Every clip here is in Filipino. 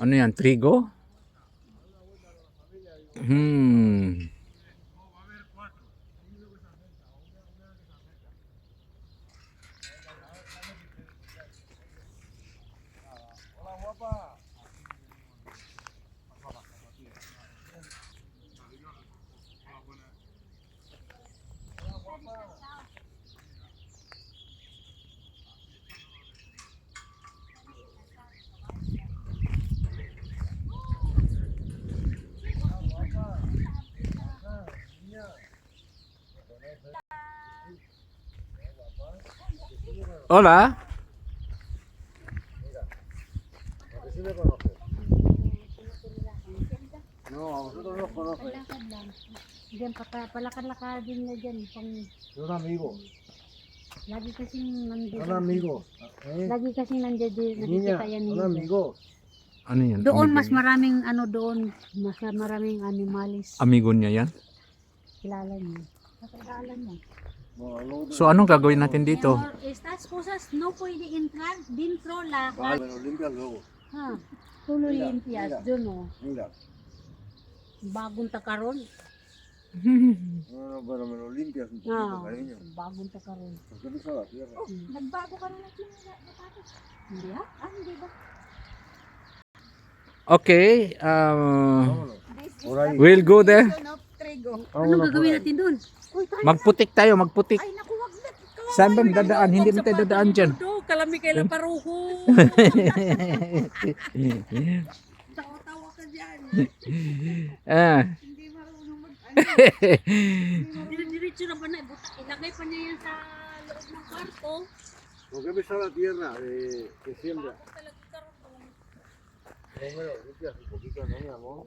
Ano yan? Trigo? Hola. Sí me conoce. No, a vosotros no os conoce. Palakad lang. Diyan, palakad-lakad din na dyan. Son amigos. Lagi kasing nandiyan. Son amigos. Lagi kasing nandiyan din. Niña, Nakikita yan son nila. amigos. Ano yan? Doon, Amigo mas niya? maraming ano doon. Mas maraming animalis. Amigo niya yan? Kilala niya. Nakilala niya. So anong gagawin natin dito? Estas cosas no pwede entrar dentro la Vale, me lo limpias luego. ha. Tulo Mira, limpias mira. doon oh. Mira. Bagong takaron. No, pero me lo limpias un poquito, Ah, cariño. bagong takaron. ¿Por qué pisa la tierra? Nagbago ka na ng sapatos. Hindi ha? Hindi ba? Okay, Vámonos. Por ahí. we'll go there. Anong Vámonos por gagawin ahí. natin doon? Uy, tayo. Magputik tayo, magputik. Ay, naku, wag na. Saan ba dadaan? Hindi mo tayo dadaan dyan. Kalami kay la paruho. Tawa-tawa ka dyan. Ah. Hindi marunong Diretso na ba na? Buta, ilagay pa niya yan sa loob ng kwarto. ¿Por qué pisa la tierra que siembra? Talaga karon mo. No me lo limpias un poquito, ¿no, mi amor?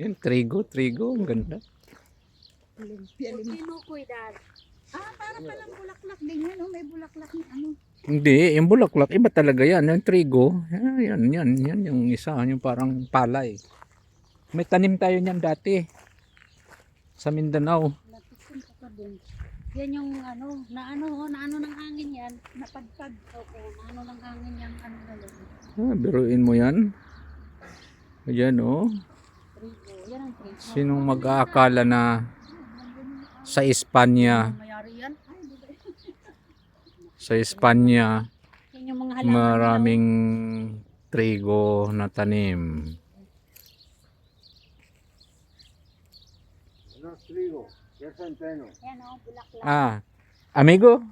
Yan, trigo, ang ganda. Kinukuidad. Para palang bulaklak din yan, oh. May bulaklak na ano. Hindi, yung bulaklak, iba talaga yan. Yung trigo, yan, yung isa, yung parang palay. May tanim tayo niyan dati. Sa Mindanao. Napisin ko pa din. Yan yung ano, naano ng hangin yan, napadpad. Oo, naano ng hangin yan, ano na yun. Biruin mo yan. Ayan, oh. Trigo, yan ang trigo. Sinong mag-aakala na sa Espanya, Mayari yan. sa Espanya, Yan yung mga halaman. maraming trigo na tanim. No es trigo, es centeno. Yan oh, bulaklak. Ah, amigo,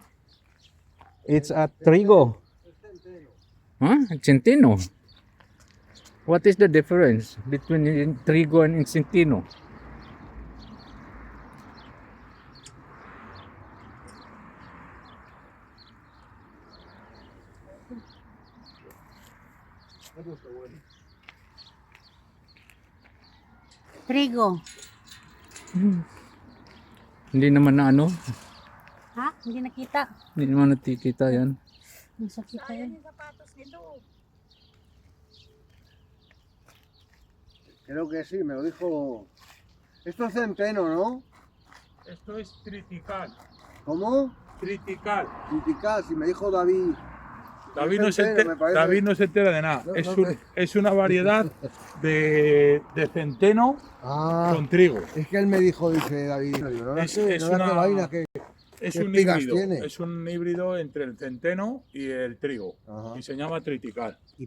it's a trigo. Es centeno. Huh? Centeno. What is the difference between trigo and centeno? Trigo. Hindi naman na ano, Ha? Hindi nakita. hindi naman natikita yan. Nasa kita yan. Creo que sí, me lo dijo. Esto es centeno, ¿no? Esto es tritical. ¿Cómo? Tritical. Critical, si me dijo David. David no, Centeno, me parece. David no se entera de nada. No, es, no sé. es una variedad de centeno Ah, con trigo. es que él me dijo, dice David. Digo, no Es- sé, es no veas una- qué vaina, que. Es ¿Qué un espigas híbrido. tiene? Es un híbrido entre el centeno y el trigo. Ajá. Y se llama tritical. ¿Y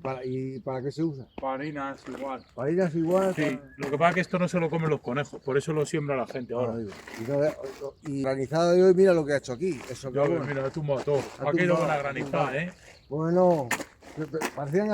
para qué se usa? Para harinas igual. Para ir así igual. Sí, lo que pasa es que esto no se lo comen los conejos, por eso lo siembra la gente Ahora ahora. digo. Y granizada de hoy, mira lo que ha hecho aquí. Eso que Ya ves, bueno. mira, ha tumbado todo. Ha Ha caído tumbado, una ha granizada, tumbado. ¿eh? Bueno, parecían